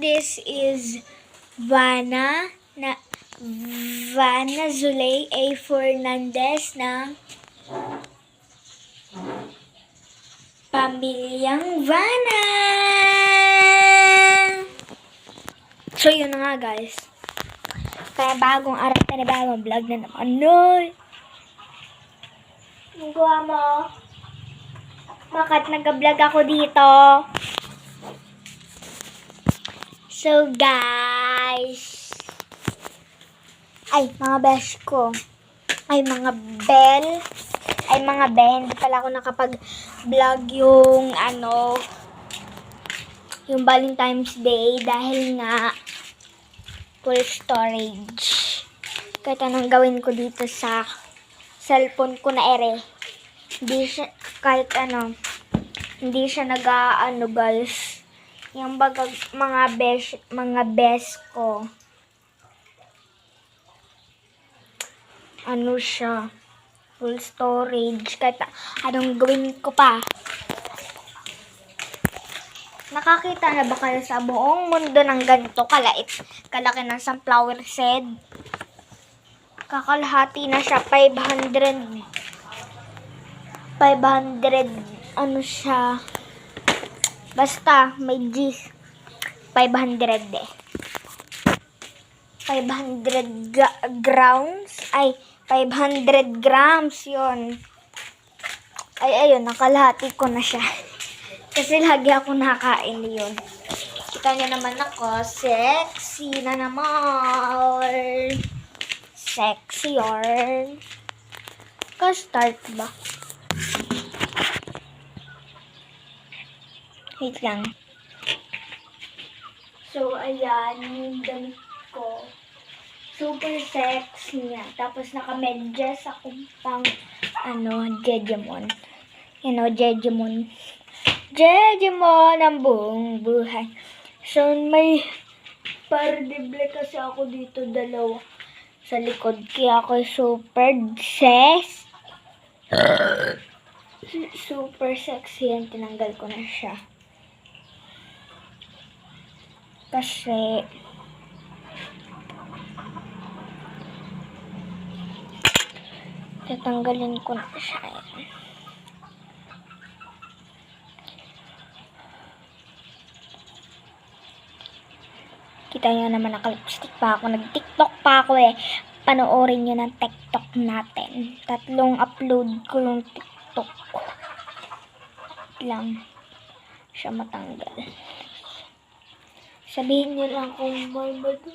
this is Vanna Zulay A. Fernandez ng Pamilyang Vanna. So, yun na nga, guys. Kaya bagong araw na bagong vlog na naman. Noy! Ang gawa mo? Bakit nag-vlog ako dito? So, guys. Ay, mga besh ko. Ay, mga bell. Ay, mga ben. Hindi pala ako nakapag-vlog yung, yung Valentine's Day. Dahil nga, full storage. Kahit anong gawin ko dito sa cellphone ko na ere. Hindi siya, kahit hindi siya guys. Yung mga best ko. Siya. Full storage. Kahit anong gawin ko pa. Nakakita na ba kayo sa buong mundo ng ganito kalaki ng sunflower seed? Kakalahati na siya. 500 siya. Basta may G. 500 eh. 500 grams. Ay, 500 grams yun. Ay, ayun, nakalahati ko na siya. Kasi lagi ako nakain yun. Kita niyo naman ako, sexy na naman. Sexy yarn. Ka-start ba? Wait lang. So, ayan, yung damit ko. Super sexy niya. Tapos naka-medyas ako pang, Jejemon. Jejemon. Jejemon ang buong buhay. So, may pardible kasi ako dito, dalawa sa likod. Kaya ako super sexy yan. Tinanggal ko na siya. Kasi tatanggalin ko na siya. Kita nyo naman nakalipstick pa ako. Nag-TikTok pa ako eh. Panoorin nyo ng TikTok natin. 3 upload ko yung TikTok. Lang siya matanggal. Sabihin nyo lang kung may butas.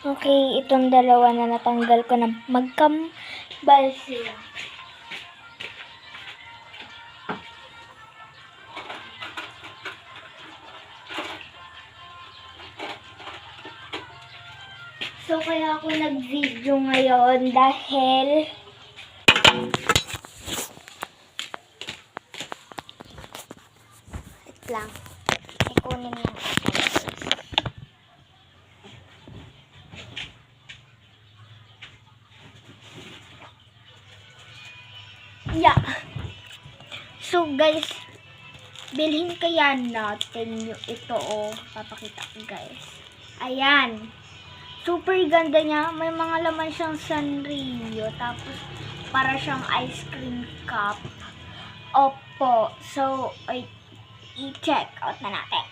Okay, itong dalawa na natanggal ko na magkambal sila. So, kaya ako nag-video ngayon dahil wait lang. Ikunin mo. Yeah. So, guys, bilhin kaya natin yung ito, papakita ko, guys. Ayan. Super ganda niya. May mga laman siyang Sanrio. Tapos, para siyang ice cream cup. Opo. So, i-check out na natin.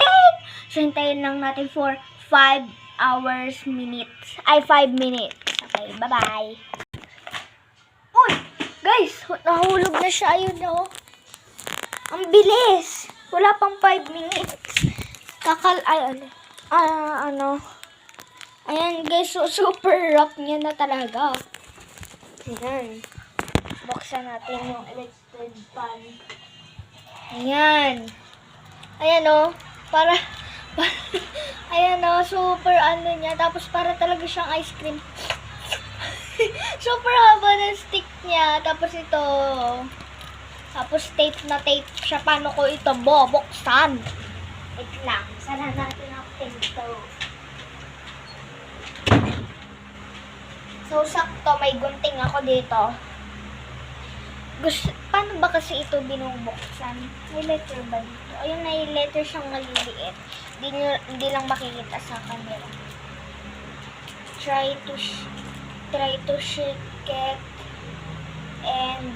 Ting! So, hintayin lang natin for 5 minutes. Okay, bye-bye. Uy! Guys, nahulog na siya. Ayun, no? Ang bilis. Wala pang 5 minutes. Ayan guys, so super rock niya na talaga. Ayan. Buksan natin yung electric pan. Ayan. Ayan ayan super niya. Tapos para talaga siyang ice cream. Super haba ng stick niya. Tapos ito. Tapos tape na tape siya. Paano ko ito bubuksan? Wait lang. Sana natin ang pinto. So, sakto, may gunting ako dito. Paano ba kasi ito binubuksan? May letter ba dito? Ayun, may letter siyang maliliit. Hindi lang makikita sa camera. Try to shake it and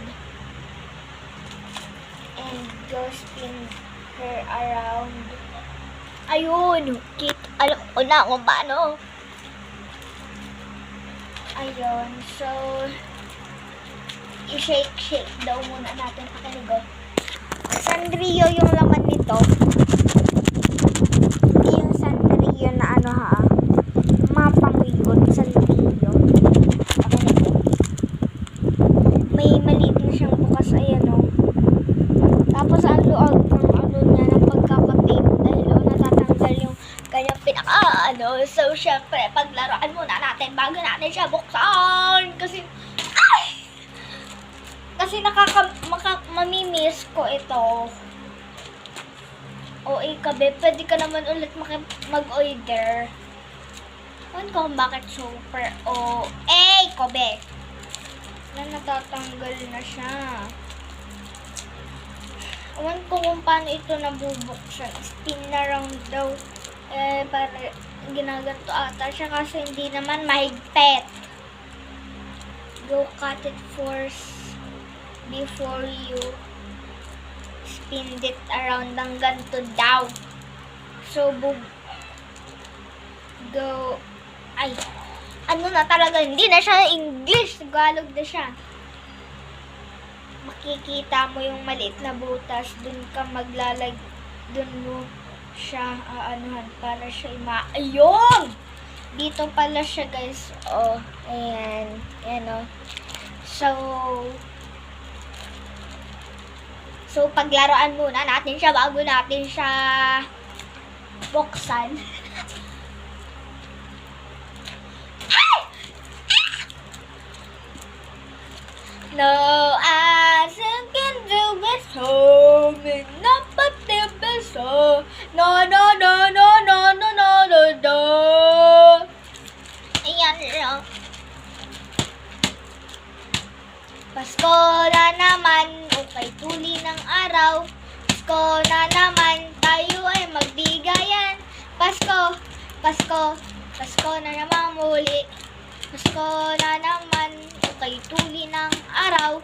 go spin her around. Ayun, alam ko na kung paano. Ayun, so i-shake daw muna natin pakaligo. Sanrio yung laman nito. Hindi yung Sanrio na ano ha. Mapangwigot Sanrio. Pakaligo. May maliit na siyang bukas, ayan o. Tapos ang luag ng ano niya ng pagkakatape dahil natatanggal yung kanyang So syempre paglaruan muna natin bago natin siya buksan. Kasi mamimiss ko ito. O ikabe, pwede ka naman ulit mag-order. Ewan ko kung bakit super kabe. Natatanggal na siya. Ewan ko kung paano ito nabubuksan. Spin na lang daw. Para ginaganto ata siya kasi hindi naman mahigpit. Go cut it first before you spin it around ng ganito daw. So, ano na talaga, hindi na siya English, Tagalog na siya. Makikita mo yung maliit na butas, dun mo siya aanuhan para siya ayun! Dito pala siya, guys. Ayan. Ayan, So, paglaruan muna natin siya bago natin siya buksan. No, as I can do it home and not but the best. No. Ayan lang. Pasko na naman, okay tuli ng araw. Pasko na naman, tayo ay magbigayan. Pasko na naman muli. Pasko na naman, okay tuli ng araw.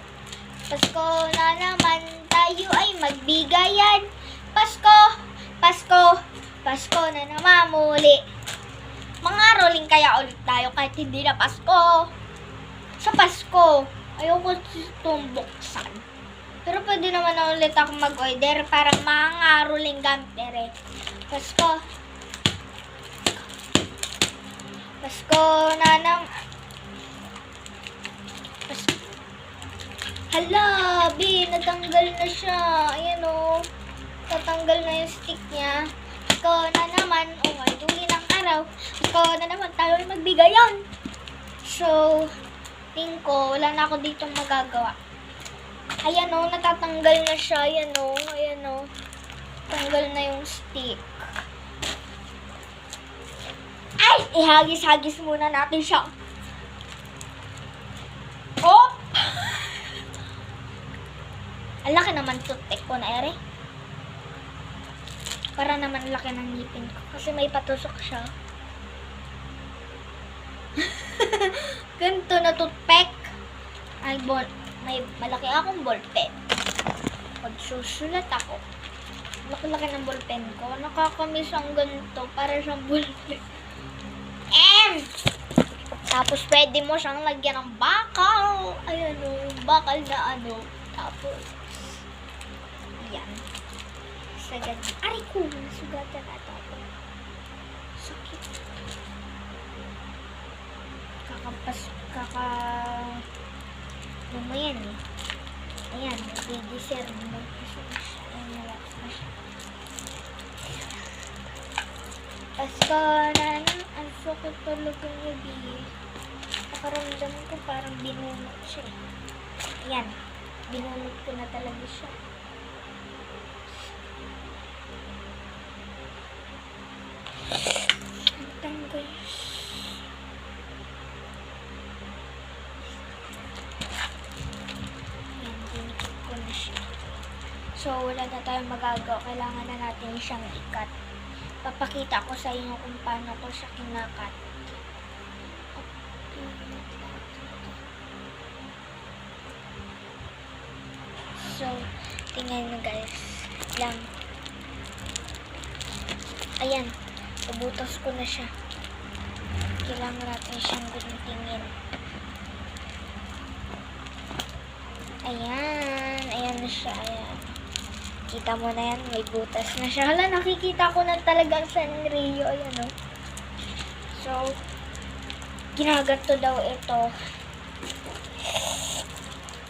Pasko na naman, tayo ay magbigayan. Pasko na naman muli. Mga rolling kaya ulit tayo kahit hindi na Pasko. Sa Pasko, ayoko itong buksan. Pero pwede naman na ulit ako mag-order para mga rolling gamit. Pasko na naman. Hala, natanggal na siya. Ayan o. Tatanggal na yung stick niya. Pasko na naman. Okay, tuli ng araw. Pasko na naman. Tayo ay magbigayan. So, tingin ko, wala na ako dito magagawa. Ayan o, natatanggal na siya. Ayan o. Tanggal na yung stick. Ay! Ihagis-hagis muna natin siya. Oh! Ang laki naman toothpick ko na ere. Para naman laki ng ngipin ko. Kasi may patusok siya. Ganito na toothpick. May malaki akong ballpen. Pag susulat ako, laki-laki ng ballpen ko. Nakakamiss ang ganito. Para siyang ballpen. Tapos pwede mo siyang lagyan ng bakal. Ayan o, yung bakal na ano. Tapos, yan. Sagad. Aray ko, sugatan na ito. Sakit. Ano mo yan eh. Ayan, nagdidisir mo. Ayan, nalap na siya. Pasko na ang sakit talaga niya, B. Nakaramdam ko parang binunot siya. Ayan, binunot ko na talaga siya. Ang tanggal. Ayan, So, wala na tayong magagawa. Kailangan na natin siyang ikat. Papakita ko sa inyo kung paano ko siya kinakat. So, tingnan nyo guys. Lang. Ayan. Nabutas ko na siya. Kailangan natin siyang guntingin. Ayan. Ayan na siya. Ayan. Kita mo na yan. May butas na siya. Hala, nakikita ko na talagang Sanrio. Ayan o. So, ginaganto daw ito.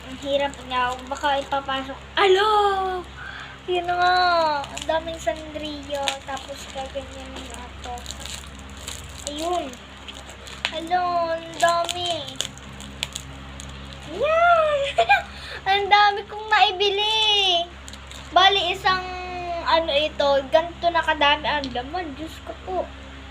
Ang hirap niya. Baka ipapasok. Alo! Yun na nga. Ang daming Sanrio. Tapos gaganyan na ito. Ayun. Alo, ang dami. Ayan! Ang dami kong naibili. Bali, isang ano ito, ganito na kadami ang laman. Diyos ko po.